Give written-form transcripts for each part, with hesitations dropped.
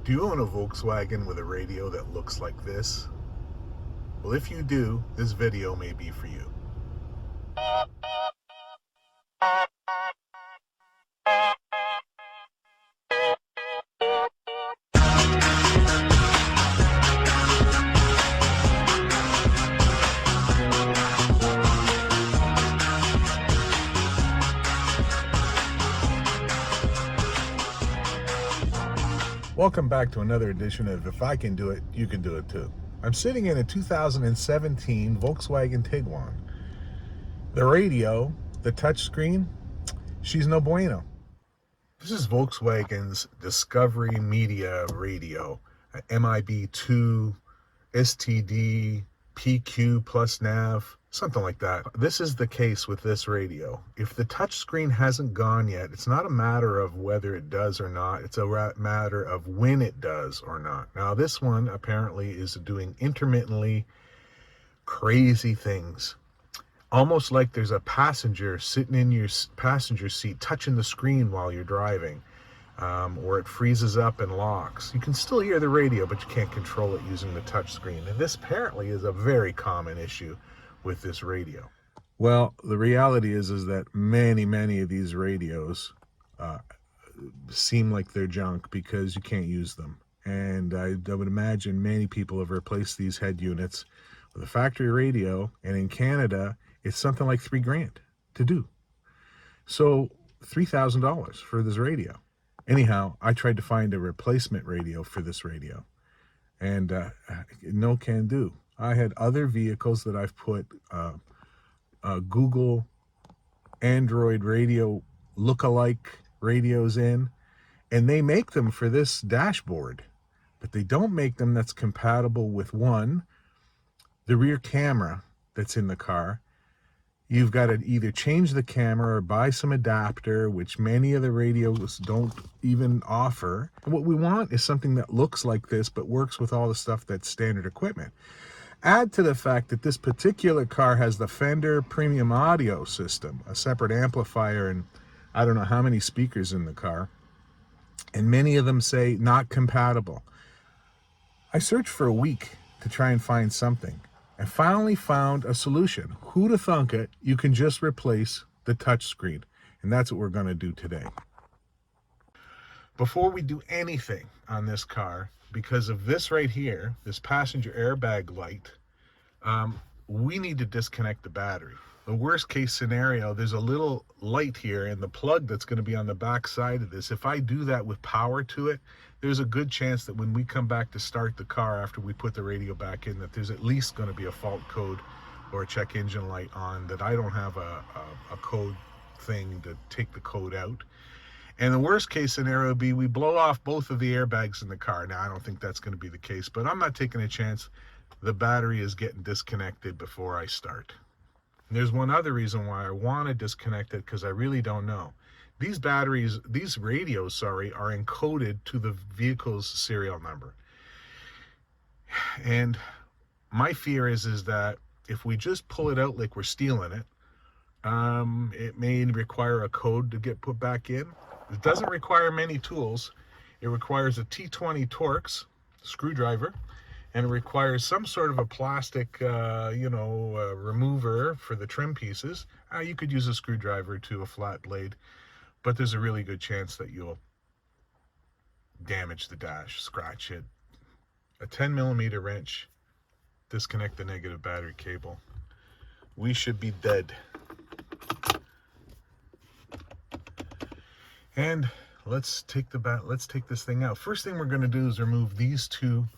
Do you own a Volkswagen with a radio that looks like this? Well, if you do, this video may be for you. Welcome back to another edition of If I Can Do It, You Can Do It Too. I'm sitting in a 2017 Volkswagen Tiguan. The radio, the touchscreen, she's no bueno. This is Volkswagen's Discovery Media radio, MIB2, STD, PQ plus nav, something like that. This is the case with this radio. If the touchscreen hasn't gone yet, it's not a matter of whether it does or not. It's a matter of when it does or not. Now, this one apparently is doing intermittently crazy things. Almost like there's a passenger sitting in your passenger seat touching the screen while you're driving, or it freezes up and locks. You can still hear the radio, but you can't control it using the touch screen. And this apparently is a very common issue with this radio. Well, the reality is that many of these radios seem like they're junk because you can't use them. And I would imagine many people have replaced these head units with a factory radio, and in Canada, it's something like $3,000 to do. So $3,000 for this radio. Anyhow, I tried to find a replacement radio for this radio, and no can do. I had other vehicles that I've put Google Android radio look-alike radios in, and they make them for this dashboard, but they don't make them that's compatible with, one, the rear camera that's in the car. You've got to either change the camera or buy some adapter, which many of the radios don't even offer. What we want is something that looks like this, but works with all the stuff that's standard equipment. Add to the fact that this particular car has the Fender premium audio system, a separate amplifier, and I don't know how many speakers in the car. And many of them say not compatible. I searched for a week to try and find something. I finally found a solution. Who'd have thunk it? You can just replace the touch screen. And that's what we're going to do today. Before we do anything on this car, because of this right here, this passenger airbag light, we need to disconnect the battery. The worst case scenario, there's a little light here and the plug that's going to be on the back side of this. If I do that with power to it, there's a good chance that when we come back to start the car after we put the radio back in, that there's at least going to be a fault code or a check engine light on, that I don't have a code thing to take the code out. And the worst case scenario would be we blow off both of the airbags in the car. Now, I don't think that's going to be the case, but I'm not taking a chance the battery is getting disconnected before I start. And there's one other reason why I want to disconnect it, because I really don't know. These radios, are encoded to the vehicle's serial number. And my fear is that if we just pull it out like we're stealing it, it may require a code to get put back in. It doesn't require many tools. It requires a T20 Torx screwdriver, and it requires some sort of a plastic, remover for the trim pieces. You could use a screwdriver to a flat blade, but there's a really good chance that you'll damage the dash, scratch it. A 10mm wrench, disconnect the negative battery cable. We should be dead. And let's take this thing out. First thing we're going to do is remove these two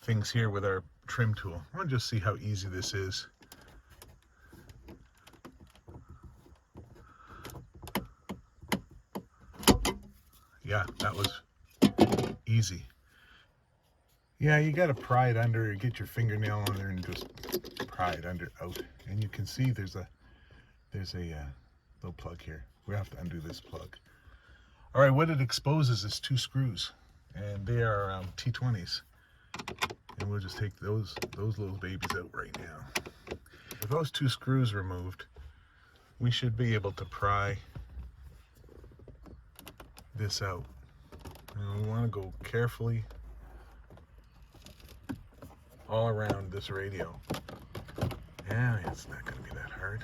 things here with our trim tool. I want to just see how easy this is. Yeah, that was easy. Yeah, you got to pry it under, get your fingernail on there and just pry it out. And you can see there's a little plug here. We have to undo this plug. All right, what it exposes is two screws, and they are T20s. And we'll just take those little babies out right now. With those two screws removed, we should be able to pry this out. And we want to go carefully all around this radio. Yeah, it's not going to be that hard.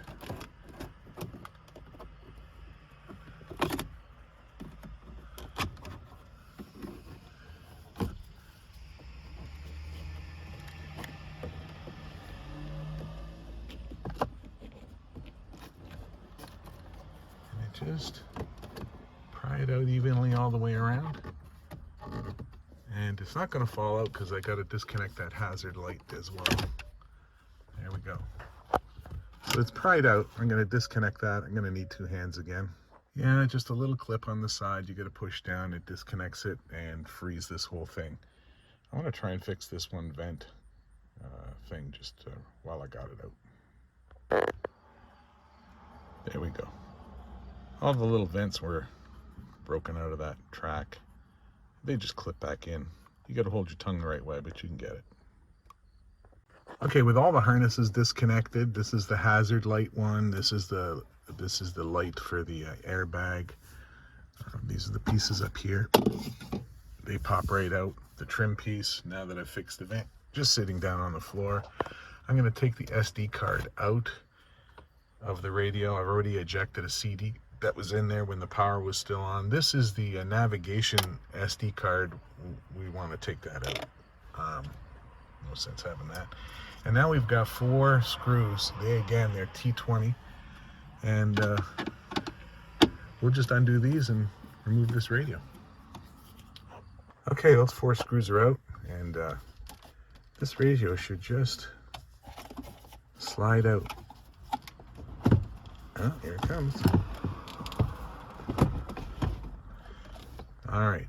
Just pry it out evenly all the way around, and it's not going to fall out because I got to disconnect that hazard light as well. There we go. So it's pried out. I'm going to disconnect that. I'm going to need 2 hands again. Yeah, just a little clip on the side. You got to push down, it disconnects it and frees this whole thing. I want to try and fix this one vent thing just while I got it out. There we go. All the little vents were broken out of that track. They just clip back in. You got to hold your tongue the right way, but you can get it. Okay, with all the harnesses disconnected, this is the hazard light one. This is the light for the airbag. These are the pieces up here. They pop right out. The trim piece. Now that I've fixed the vent, just sitting down on the floor. I'm going to take the SD card out of the radio. I've already ejected a CD that was in there when the power was still on. This is the navigation SD card. We want to take that out. No sense having that. And now we've got 4 screws. They're T20. And we'll just undo these and remove this radio. Okay, those 4 screws are out. And this radio should just slide out. Oh, here it comes. All right,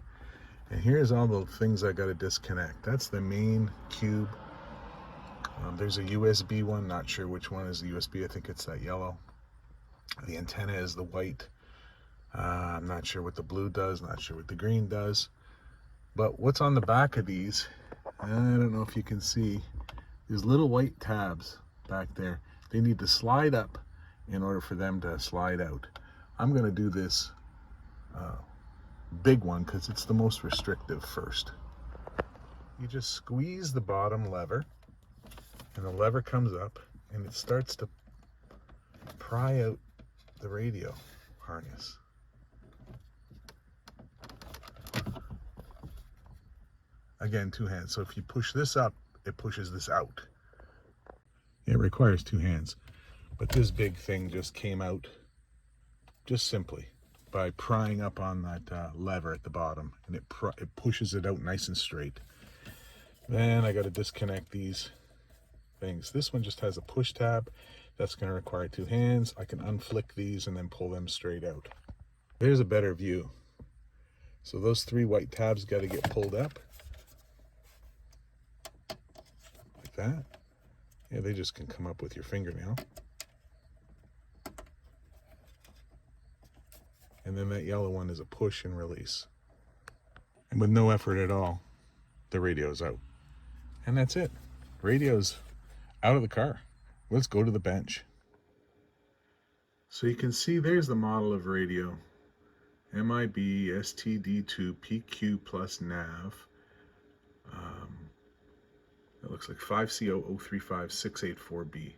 and here's all the things I got to disconnect. That's the main cube. There's a USB one, not sure which one is the USB. I think it's that yellow. The antenna is the white. I'm not sure what the blue does, not sure what the green does. But what's on the back of these, I don't know if you can see, there's little white tabs back there. They need to slide up in order for them to slide out. I'm going to do this big one because it's the most restrictive first. You just squeeze the bottom lever and the lever comes up and it starts to pry out the radio harness. Again, 2 hands. So if you push this up, it pushes this out. It requires 2 hands. But this big thing just came out just simply by prying up on that lever at the bottom, and it pushes it out nice and straight. Then I got to disconnect these things. This one just has a push tab. That's going to require 2 hands. I can unflick these and then pull them straight out. There's a better view. So those 3 white tabs got to get pulled up like that. Yeah, they just can come up with your fingernail. And then that yellow one is a push and release. And with no effort at all, the radio's out. And that's it. Radio's out of the car. Let's go to the bench. So you can see there's the model of radio. MIB STD2 PQ plus nav. It looks like 5C0035684B,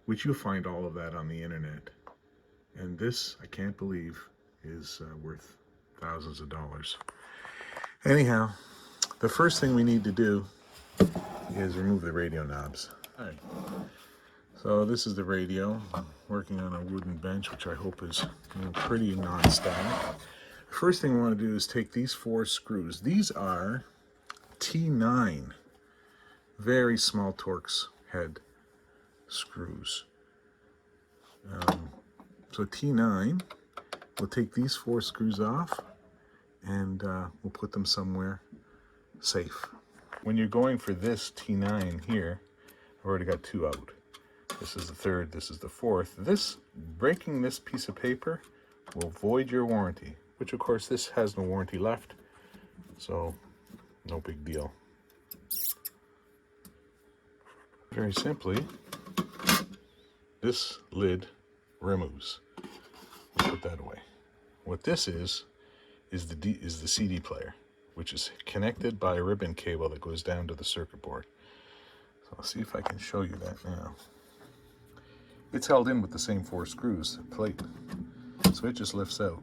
which you'll find all of that on the internet. And this, I can't believe, is worth thousands of dollars. Anyhow, the first thing we need to do is remove the radio knobs. All right. So this is the radio. I'm working on a wooden bench, which I hope is pretty non-static. The first thing we want to do is take these 4 screws. These are T9, very small Torx head screws. So T9, we'll take these 4 screws off and we'll put them somewhere safe. When you're going for this T9 here, I've already got 2 out. This is the 3rd, this is the 4th. Breaking this piece of paper will void your warranty, which of course this has no warranty left, so no big deal. Very simply, this lid removes. We'll put that away. What this is the CD player, which is connected by a ribbon cable that goes down to the circuit board. So I'll see if I can show you that now. It's held in with the same 4 screws, plate, so it just lifts out.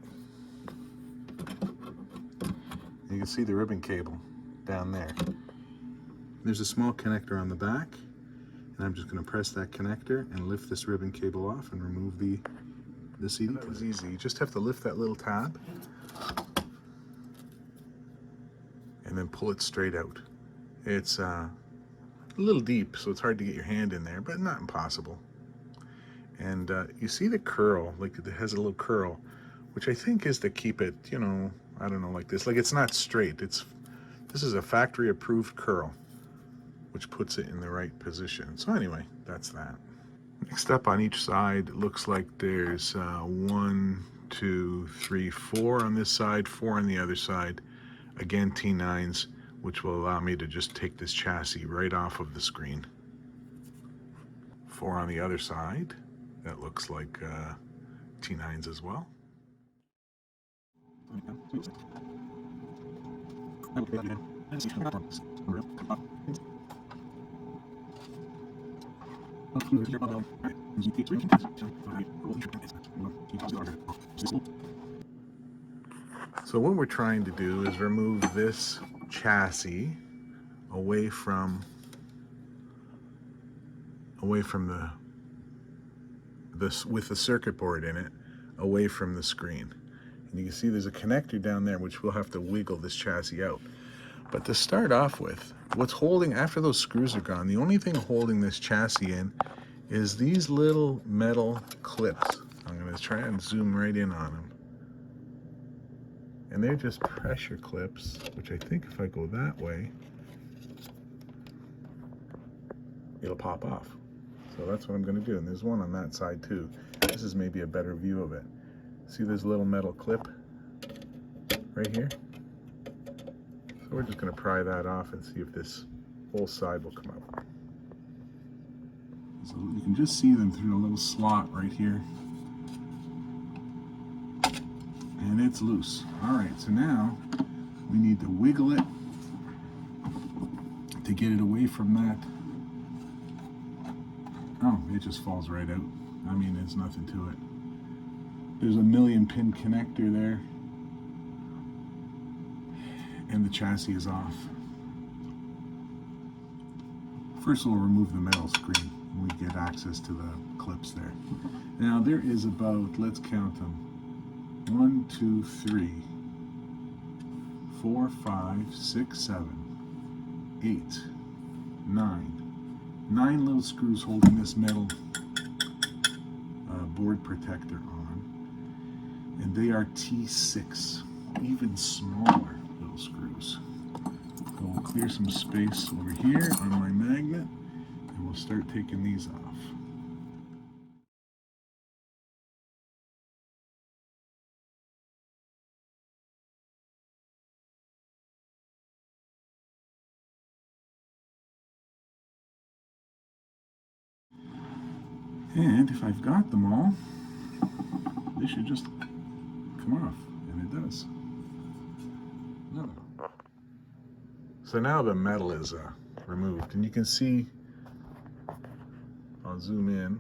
You can see the ribbon cable down there. There's a small connector on the back, and I'm just going to press that connector and lift this ribbon cable off and remove the CD player. That was easy. You just have to lift that little tab and then pull it straight out. It's a little deep, so it's hard to get your hand in there, but not impossible. And you see the curl, like it has a little curl, which I think is to keep it, you know, I don't know, like this. Like it's not straight. This is a factory approved curl, which puts it in the right position. So anyway, that's that. Next up on each side, it looks like there's 1, 2, 3, 4 on this side, 4 on the other side. Again, T9s, which will allow me to just take this chassis right off of the screen. 4 on the other side. That looks like T9s as well. So what we're trying to do is remove this chassis away from with the circuit board in it, away from the screen. And you can see there's a connector down there which we'll have to wiggle this chassis out. But to start off with, what's holding, after those screws are gone, the only thing holding this chassis in is these little metal clips. I'm going to try and zoom right in on them. And they're just pressure clips, which I think if I go that way, it'll pop off. So that's what I'm going to do. And there's one on that side too. This is maybe a better view of it. See this little metal clip right here? So we're just going to pry that off and see if this whole side will come out. So you can just see them through a little slot right here. And it's loose. All right, so now we need to wiggle it to get it away from that. Oh, it just falls right out. I mean, there's nothing to it. There's a 1,000,000 pin connector there, and the chassis is off. First we'll remove the metal screen and we get access to the clips there. Now there is about, let's count them, 1, 2, 3, 4, 5, 6, 7, 8, 9. 9 little screws holding this metal board protector on, and they are T6, even smaller little screws. So we'll clear some space over here on my magnet, and we'll start taking these off. And if I've got them all, they should just come off, and it does. No. So now the metal is removed, and you can see, I'll zoom in,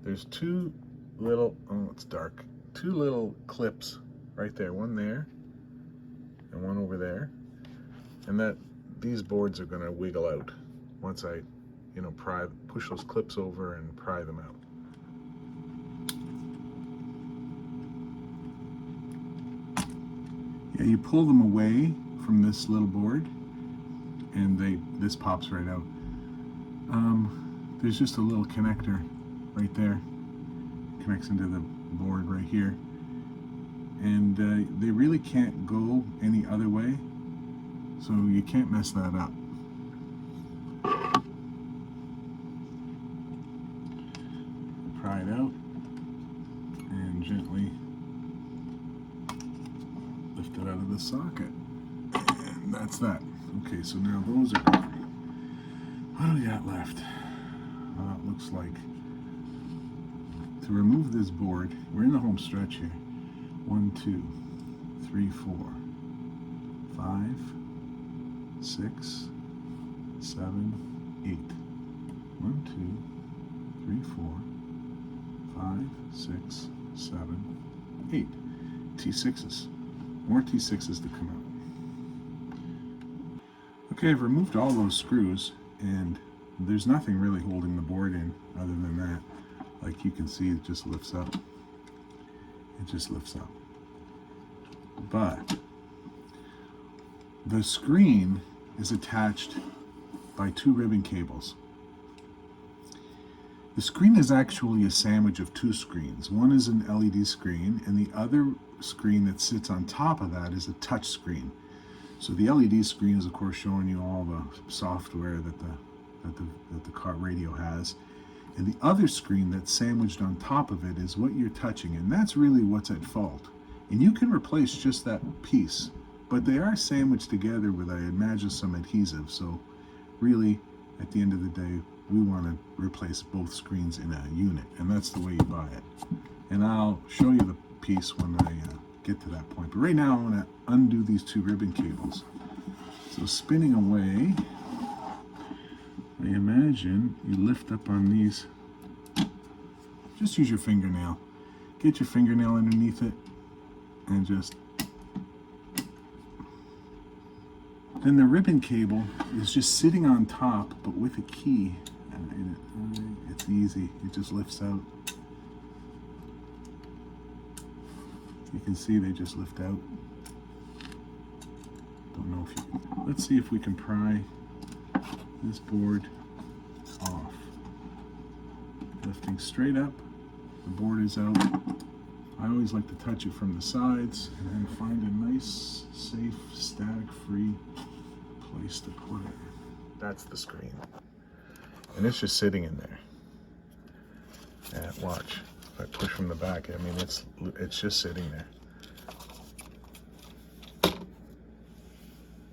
there's 2 little, oh it's dark, 2 little clips right there, one there and one over there, and that these boards are going to wiggle out once I push those clips over and pry them out. Yeah, you pull them away from this little board and this pops right out. There's just a little connector right there, connects into the board right here, and they really can't go any other way, so you can't mess that up. Pry it out and gently lift it out of the socket, and that's that. Okay, so now those are gone. What do we got left? It looks like, to remove this board, we're in the home stretch here. 1, 2, 3, 4, 5, 6, 7, 8. 1, 2, 3, 4, 5, 6, 7, 8. T6s. More T6s to come out. Okay, I've removed all those screws, and there's nothing really holding the board in other than that. Like you can see, it just lifts up. It just lifts up. But the screen is attached by 2 ribbon cables. The screen is actually a sandwich of 2 screens. One is an LED screen, and the other screen that sits on top of that is a touch screen. So the LED screen is, of course, showing you all the software that the car radio has. And the other screen that's sandwiched on top of it is what you're touching, and that's really what's at fault. And you can replace just that piece, but they are sandwiched together with, I imagine, some adhesive. So really, at the end of the day, we want to replace both screens in a unit, and that's the way you buy it. And I'll show you the piece when I get to that point. But right now, I want to undo these 2 ribbon cables. So spinning away, I imagine you lift up on these. Just use your fingernail. Get your fingernail underneath it and just... Then the ribbon cable is just sitting on top, but with a key. And it's easy. It just lifts out. You can see they just lift out. Don't know if you can. Let's see if we can pry this board off. Lifting straight up, the board is out. I always like to touch it from the sides and then find a nice, safe, static-free place to put it. That's the screen. And it's just sitting in there. And watch. If I push from the back, I mean, it's just sitting there.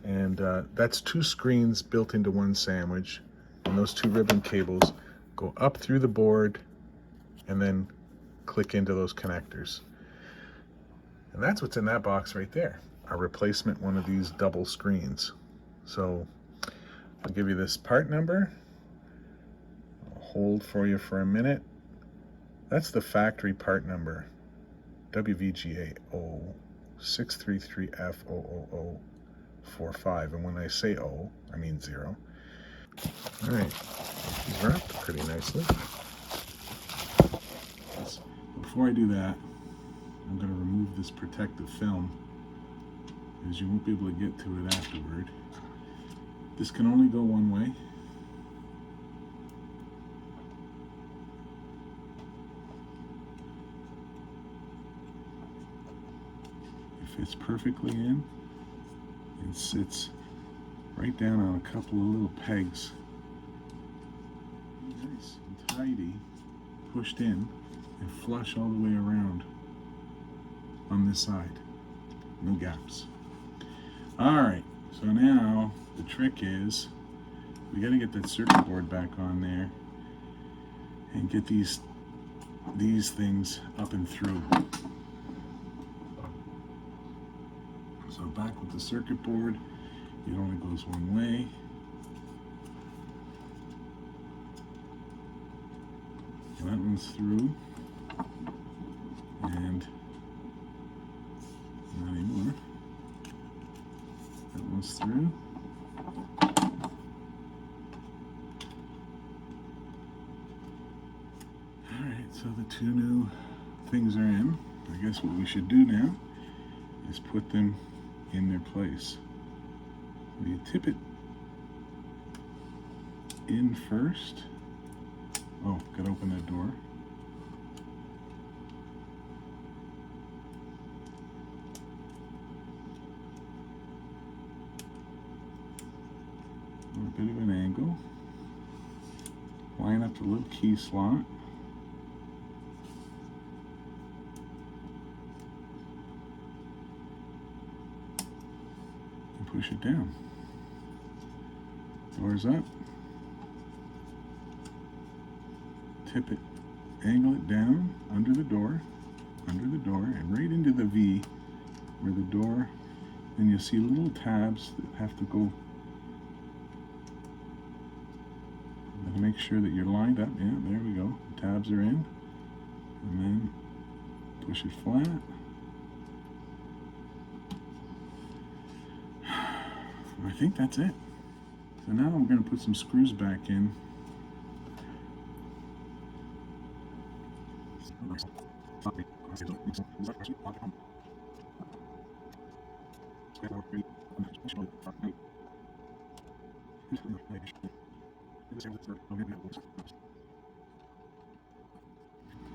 And that's 2 screens built into one sandwich. And those 2 ribbon cables go up through the board and then click into those connectors. And that's what's in that box right there. A replacement one of these double screens. So I'll give you this part number. I'll hold for you for a minute. That's the factory part number. WVGA 0633F00045. And when I say O, I mean 0. All right, she's wrapped pretty nicely. Before I do that, I'm going to remove this protective film, because you won't be able to get to it afterward. This can only go one way. It fits perfectly in and sits right down on a couple of little pegs. Nice and tidy, pushed in and flush all the way around on this side. No gaps. Alright, so now the trick is we got to get that circuit board back on there and get these things up and through. So back with the circuit board, it only goes one way. And that one's through. And not anymore. That one's through. Alright, so the 2 new things are in. I guess what we should do now is put them in their place. So you tip it in first. Oh, gotta open that door. A bit of an angle. Line up the little key slot. And push it down. Doors up. Tip it, angle it down under the door, and right into the V where the door, and you'll see little tabs that have to go and make sure that you're lined up. Yeah, there we go. The tabs are in. And then push it flat. I think that's it. So now we're going to put some screws back in.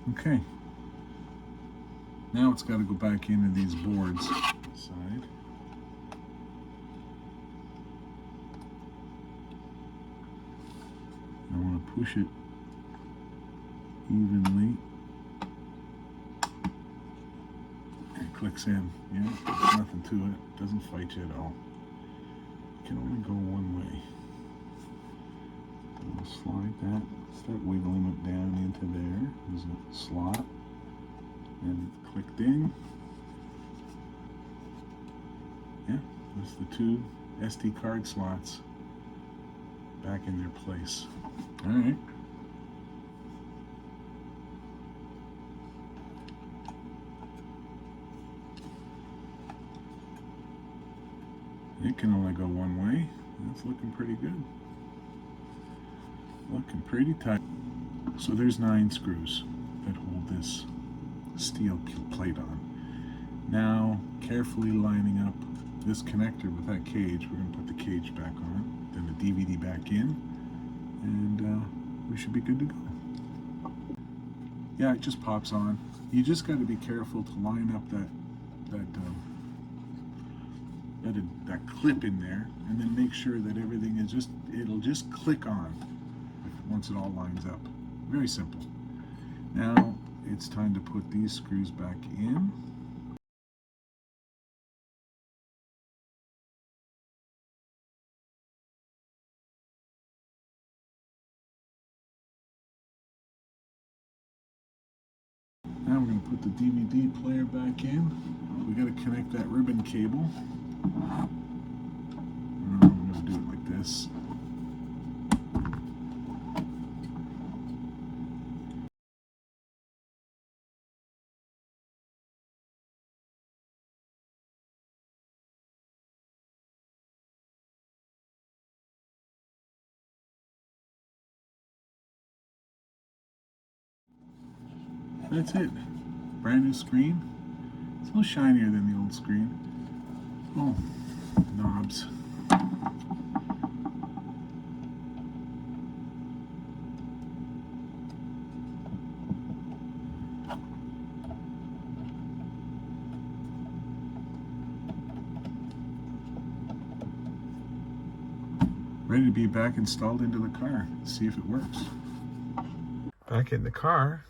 Okay. Now it's got to go back into these boards. Side. I want to push it evenly. And it clicks in. Yeah, there's nothing to it. It doesn't fight you at all. It can only go one way. I'll slide that, start wiggling it down into there. There's a slot. And it's clicked in. Yeah, that's the two SD card slots back in their place. All right. It can only go one way. That's looking pretty good. Looking pretty tight. So there's 9 screws that hold this steel plate on. Now, carefully lining up this connector with that cage. We're going to put the cage back on, then the DVD back in, and we should be good to go. Yeah, it just pops on. You just got to be careful to line up that clip in there, and then make sure that everything is it'll just click on once it all lines up. Very simple. Now it's time to put these screws back in. Now we're going to put the DVD player back in. We got to connect that ribbon cable. I'm going to do it like this. That's it. Brand new screen. It's a little shinier than the old screen. Oh, knobs. Ready to be back installed into the car. See if it works. Back in the car.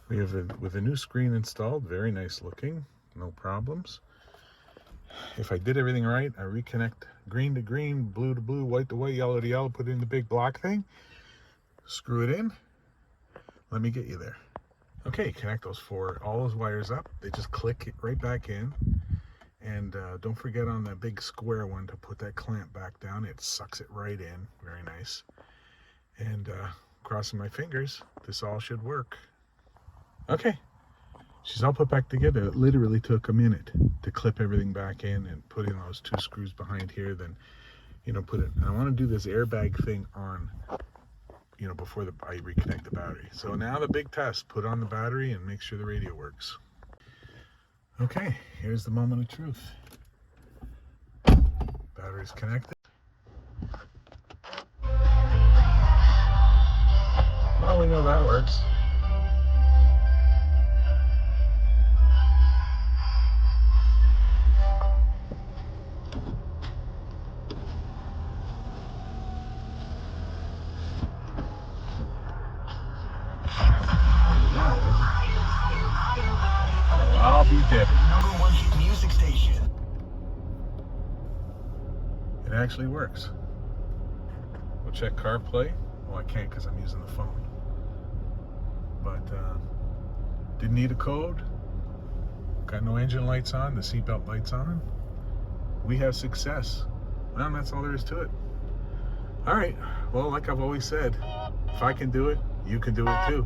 We have with a new screen installed, very nice looking, no problems. If I did everything right, I reconnect green to green, blue to blue, white to white, yellow to yellow, put it in the big block thing, screw it in. Let me get you there. Okay, connect all those wires up. They just click it right back in. And don't forget on that big square one to put that clamp back down. It sucks it right in. Very nice. And crossing my fingers, this all should work. Okay, she's all put back together. It literally took a minute to clip everything back in and put in those 2 screws behind here. Then, put it. And I want to do this airbag thing on, before I reconnect the battery. So now the big test: put on the battery and make sure the radio works. Okay, here's the moment of truth. Battery's connected. Well, we know that works. I'll be dipped. #1 music station. It actually works. We'll check CarPlay. Well, I can't because I'm using the phone. But didn't need a code. Got no engine lights on, the seatbelt lights on. We have success. Well, that's all there is to it. All right, well, like I've always said, if I can do it, you can do it too.